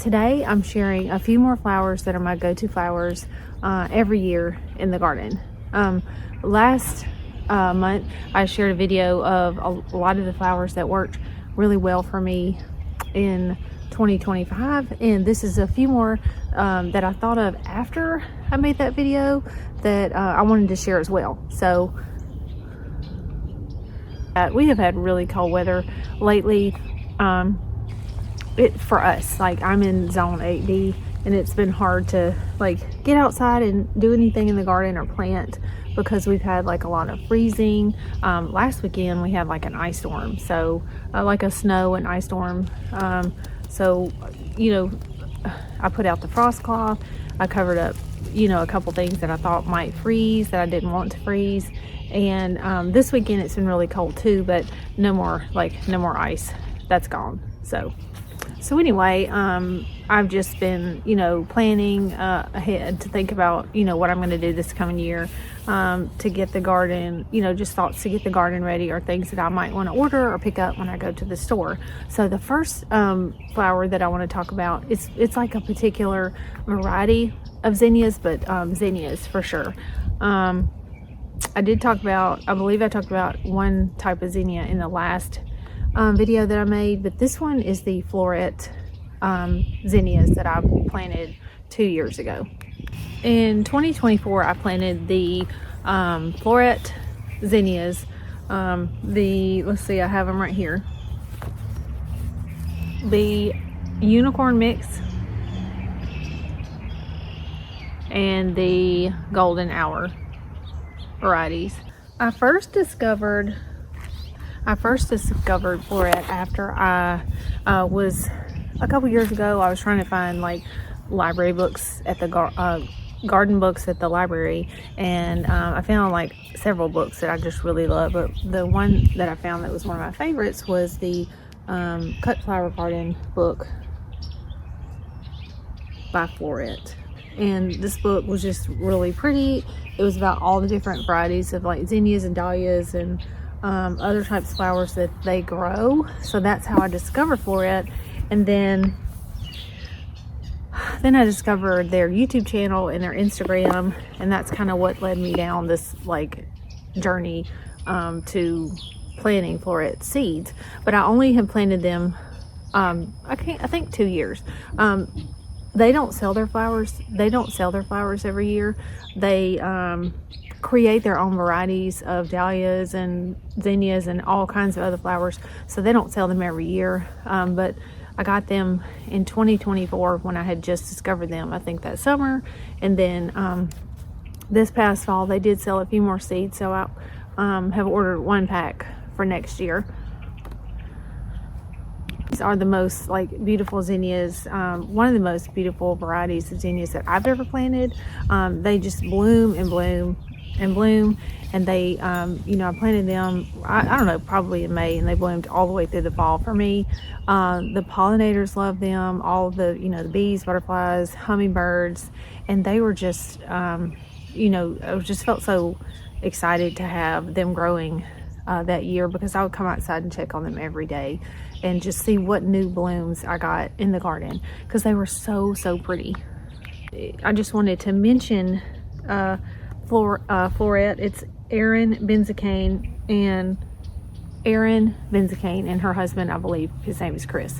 today I'm sharing a few more flowers that are my go-to flowers every year in the garden. Last month I shared a video of a lot of the flowers that worked really well for me in 2025, and this is a few more that I thought of after I made that video that I wanted to share as well. So we have had really cold weather lately. For us, like I'm in zone 8D, and it's been hard to like get outside and do anything in the garden or plant because we've had like a lot of freezing. Last weekend we had like an ice storm, so like a snow and ice storm. So you know, I put out the frost cloth, I covered up, you know, a couple things that I thought might freeze that I didn't want to freeze. And this weekend it's been really cold too, but no more ice. That's gone. So anyway, I've just been, you know, planning ahead to think about, you know, what I'm going to do this coming year to get the garden, you know, just thoughts to get the garden ready, or things that I might want to order or pick up when I go to the store. So the first flower that I want to talk about, it's like a particular variety of zinnias, but zinnias for sure. I believe I talked about one type of zinnia in the last video that I made, but this one is the Florette zinnias that I planted 2 years ago. In 2024 I planted the Florette zinnias, let's see, I have them right here, the unicorn mix and the golden hour varieties. I first discovered Florette after I was a couple years ago. I was trying to find like library books at the garden books at the library, and I found like several books that I just really love, but the one that I found that was one of my favorites was the Cut Flower Garden book by Florette. And this book was just really pretty. It was about all the different varieties of like zinnias and dahlias and other types of flowers that they grow. So that's how I discovered Florette. And then I discovered their YouTube channel and their Instagram, and that's kind of what led me down this like journey to planting Florette seeds. But I only have planted them I think 2 years. They don't sell their flowers every year. They create their own varieties of dahlias and zinnias and all kinds of other flowers, so they don't sell them every year. But I got them in 2024 when I had just discovered them, I think that summer. And then this past fall they did sell a few more seeds, so I have ordered 1 pack for next year. These are the most like beautiful zinnias, one of the most beautiful varieties of zinnias that I've ever planted. They just bloom and bloom and bloom, and they you know, I planted them I don't know, probably in May, and they bloomed all the way through the fall for me. The pollinators love them, all the, you know, the bees, butterflies, hummingbirds, and they were just you know, I just felt so excited to have them growing that year, because I would come outside and check on them every day and just see what new blooms I got in the garden, because they were so pretty. I just wanted to mention Florette. It's Erin Benzacane and her husband, I believe his name is Chris.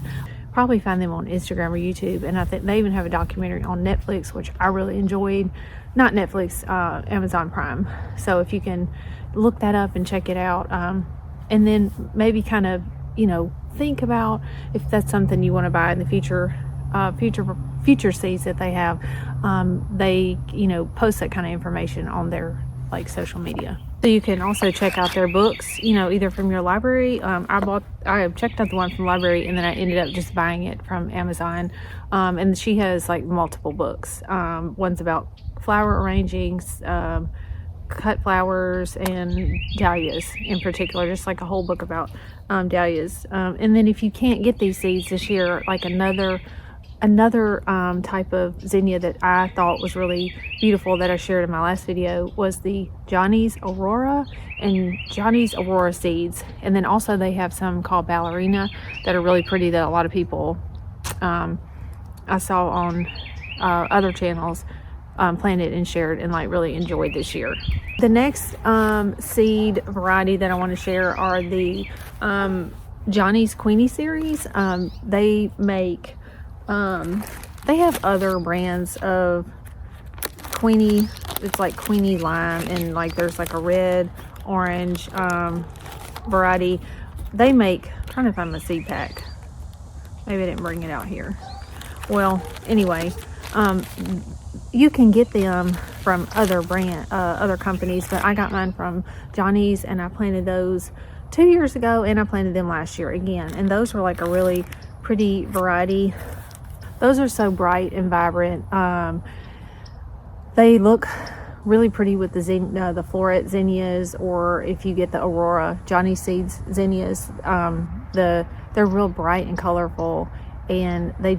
Probably find them on Instagram or YouTube, and I think they even have a documentary on Netflix, which I really enjoyed. Not Netflix, Amazon Prime. So if you can look that up and check it out, and then maybe kind of, you know, think about if that's something you want to buy in the future seeds that they have. They, you know, post that kind of information on their like social media. So you can also check out their books, you know, either from your library. I checked out the one from the library, and then I ended up just buying it from Amazon. And she has like multiple books. One's about flower arranging, cut flowers, and dahlias in particular, just like a whole book about dahlias. And then if you can't get these seeds this year, like another type of zinnia that I thought was really beautiful that I shared in my last video was the Johnny's Aurora and Johnny's Aurora seeds. And then also they have some called Ballerina that are really pretty that a lot of people I saw on other channels planted and shared and like really enjoyed this year. The next seed variety that I want to share are the Johnny's Queeny series. They make they have other brands of Queeny. It's like Queeny lime, and like there's like a red, orange variety. They make, I'm trying to find my seed pack. Maybe I didn't bring it out here. Well, anyway, you can get them from other companies, but I got mine from Johnny's, and I planted those 2 years ago, and I planted them last year again, and those were like a really pretty variety. Those are so bright and vibrant. They look really pretty with the Florette Zinnias, or if you get the Aurora Johnny Seeds Zinnias, they're real bright and colorful, and they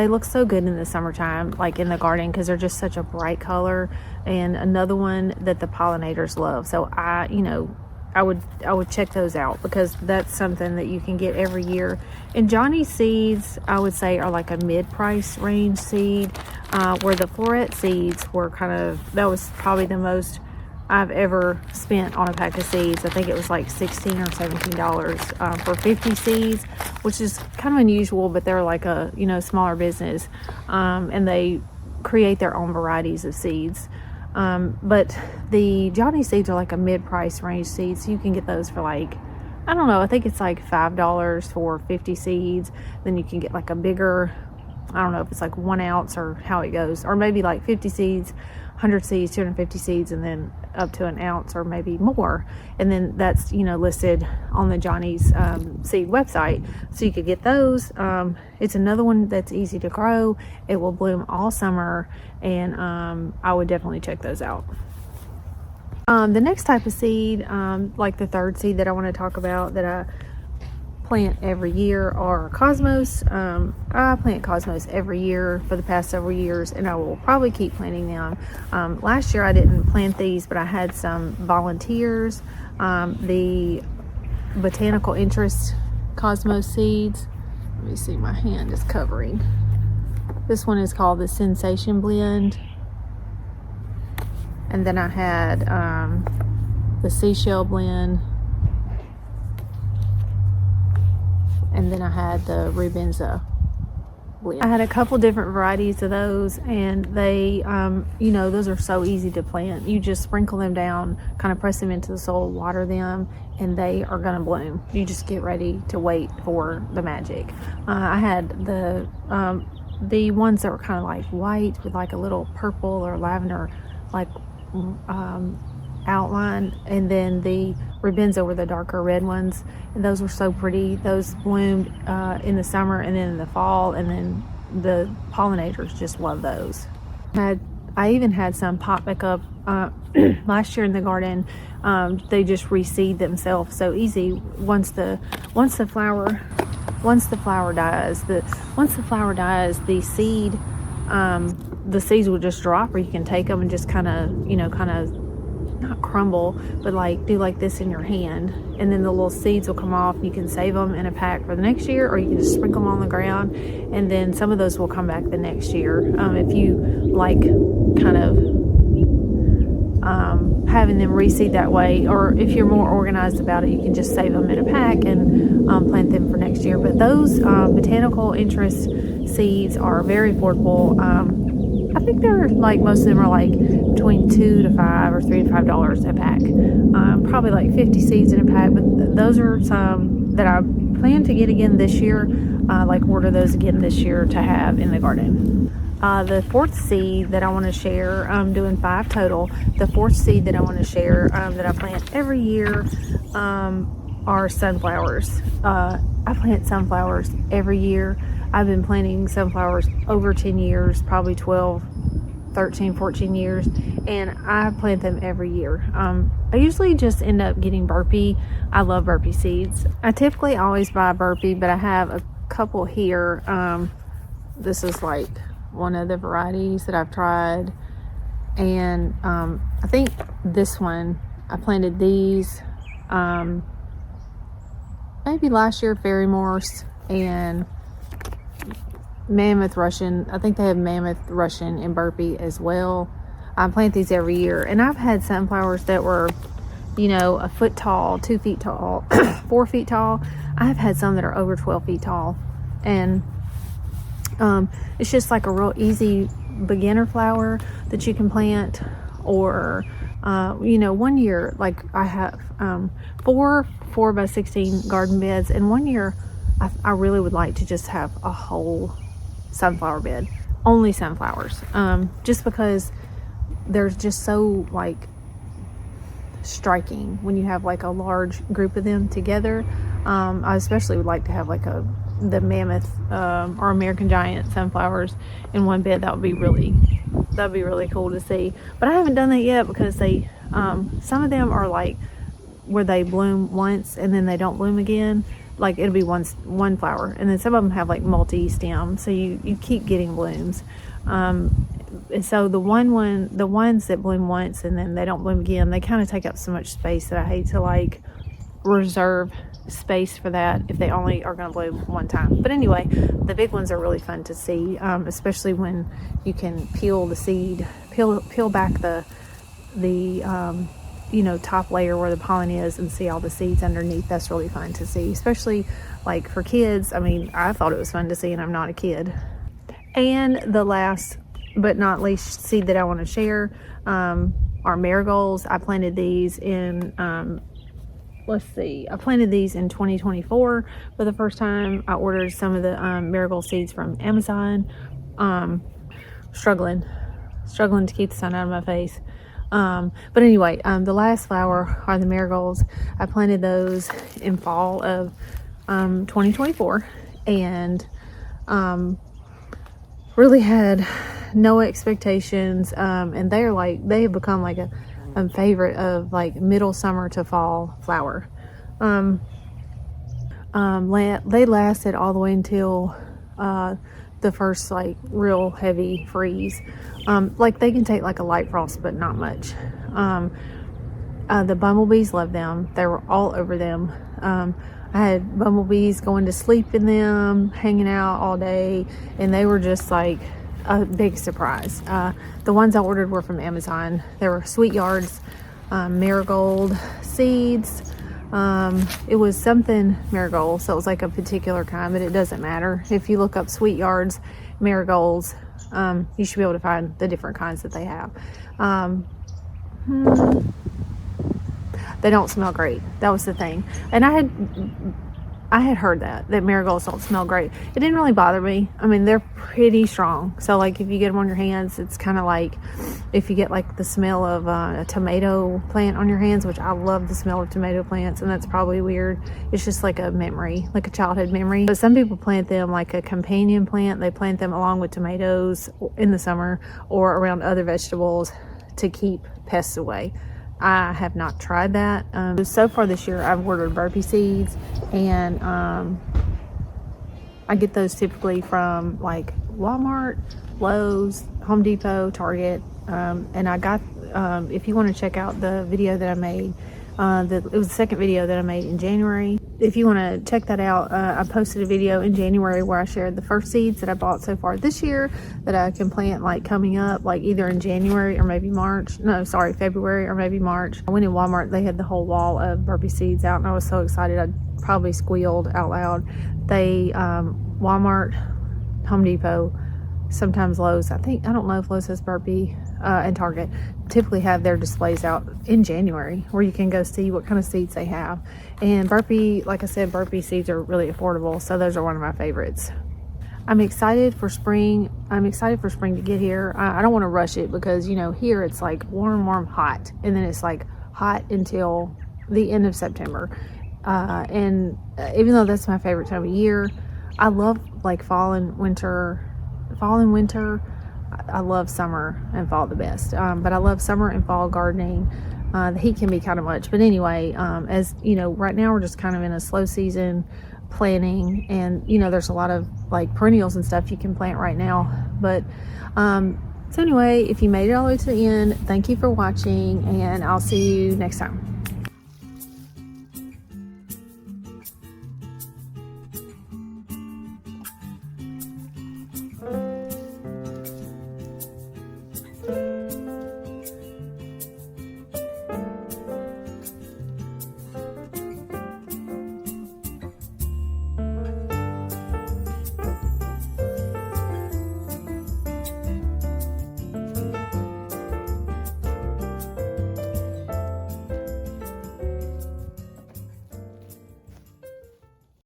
look so good in the summertime, like in the garden, because they're just such a bright color. And another one that the pollinators love. So I would check those out, because that's something that you can get every year. And Johnny seeds, I would say, are like a mid-price range seed, where the Florette seeds were that was probably the most I've ever spent on a pack of seeds. I think it was like $16 or $17 for 50 seeds, which is kind of unusual, but they're like a smaller business, and they create their own varieties of seeds. But the Johnny seeds are like a mid-price range seeds. So you can get those for like, I don't know, I think it's like $5 for 50 seeds. Then you can get like a bigger, I don't know if it's like 1 ounce or how it goes, or maybe like 50 seeds, 100 seeds, 250 seeds, and then up to 1 ounce or maybe more. And then that's listed on the Johnny's seed website, so you could get those. It's another one that's easy to grow. It will bloom all summer, and I would definitely check those out. The next type of seed, like the third seed that I want to talk about that I plant every year, are cosmos. I plant cosmos every year for the past several years, and I will probably keep planting them. Last year I didn't plant these, but I had some volunteers. The Botanical interest cosmos seeds. Let me see, my hand is covering. This one is called the Sensation Blend. And then I had the Seashell Blend. And then I had the Rubenza blend. I had a couple different varieties of those, and they, those are so easy to plant. You just sprinkle them down, kind of press them into the soil, water them, and they are gonna bloom. You just get ready to wait for the magic. I had the ones that were kind of like white with like a little purple or lavender, like outline, and then the Rubenza were the darker red ones, and those were so pretty. Those bloomed in the summer and then in the fall, and then the pollinators just love those. I even had some pop back up last year in the garden. They just reseed themselves so easy. Once the flower dies, the seeds will just drop, or you can take them and just kind of not crumble, but like do like this in your hand, and then the little seeds will come off. You can save them in a pack for the next year, or you can just sprinkle them on the ground, and then some of those will come back the next year. If you like kind of having them reseed that way, or if you're more organized about it, you can just save them in a pack and plant them for next year. But those Botanical interest seeds are very affordable. I think they're like, most of them are like between $2 to $5 or $3 to $5 a pack. Probably like 50 seeds in a pack, but those are some that I plan to get again this year. Order those again this year to have in the garden. The fourth seed that I want to share, I'm doing 5 total. The fourth seed that I want to share that I plant every year are sunflowers. I plant sunflowers every year. I've been planting sunflowers over 10 years, probably 12, 13, 14 years, and I plant them every year. I usually just end up getting burpee. I love burpee seeds. I typically always buy burpee, but I have a couple here. This is like one of the varieties that I've tried, and I think this one, I planted these maybe last year, Fairy Morse, and Mammoth Russian. I think they have Mammoth Russian and Burpee as well. I plant these every year, and I've had sunflowers that were, you know, a foot tall, 2 feet tall, 4 feet tall. I've had some that are over 12 feet tall, and it's just like a real easy beginner flower that you can plant. Or you know, one year, like I have 4 by 16 garden beds, and one year I really would like to just have a whole sunflower bed, only sunflowers, just because they're just so like striking when you have like a large group of them together. I especially would like to have like the mammoth or American giant sunflowers in one bed. That'd be really cool to see. But I haven't done that yet because they some of them are like where they bloom once and then they don't bloom again. Like it'll be one flower, and then some of them have like multi-stem, so you keep getting blooms. And so the ones that bloom once and then they don't bloom again, they kind of take up so much space that I hate to like reserve space for that if they only are going to bloom one time. But anyway, the big ones are really fun to see, especially when you can peel the seed, peel back the you know, top layer where the pollen is and see all the seeds underneath. That's really fun to see, especially like for kids. I mean, I thought it was fun to see, and I'm not a kid. And the last but not least seed that I want to share are marigolds. I planted these in I planted these in 2024 for the first time. I ordered some of the marigold seeds from Amazon. Struggling to keep the sun out of my face. But anyway, the last flower are the marigolds. I planted those in fall of 2024, and really had no expectations, and they have become like a favorite of like middle summer to fall flower. They lasted all the way until the first like real heavy freeze. Like they can take like a light frost, but not much. The bumblebees love them. They were all over them. I had bumblebees going to sleep in them, hanging out all day, and they were just like a big surprise. The ones I ordered were from Amazon. They were Sweet Yards marigold seeds. It was something marigold, so it was like a particular kind, but it doesn't matter. If you look up Sweet Yards marigolds, you should be able to find the different kinds that they have. They don't smell great. That was the thing. And I had heard that marigolds don't smell great. It didn't really bother me. I mean, they're pretty strong. So like if you get them on your hands, it's kind of like if you get like the smell of a tomato plant on your hands, which I love the smell of tomato plants, and that's probably weird. It's just like a memory, like a childhood memory. But some people plant them like a companion plant. They plant them along with tomatoes in the summer or around other vegetables to keep pests away. I have not tried that. So far this year, I've ordered burpee seeds, and I get those typically from like Walmart, Lowe's, Home Depot, Target. And I got, if you want to check out the video that I made, it was the second video that I made in January. If you want to check that out, I posted a video in January where I shared the first seeds that I bought so far this year that I can plant like coming up, like either in January or maybe March. No, sorry, February or maybe March. I went in Walmart, they had the whole wall of burpee seeds out, and I was so excited I probably squealed out loud. They, Walmart, Home Depot, sometimes Lowe's, I don't know if Lowe's has burpee, and Target typically have their displays out in January where you can go see what kind of seeds they have. And burpee, like I said, burpee seeds are really affordable, so those are one of my favorites. I'm excited for spring. I'm excited for spring to get here. I don't want to rush it because, you know, here it's like warm, hot, and then it's like hot until the end of September. And even though that's my favorite time of year, I love like fall and winter. I love summer and fall the best, but I love summer and fall gardening. The heat can be kind of much, but anyway, as you know, right now we're just kind of in a slow season planting, and you know, there's a lot of like perennials and stuff you can plant right now. But so anyway, if you made it all the way to the end, thank you for watching, and I'll see you next time.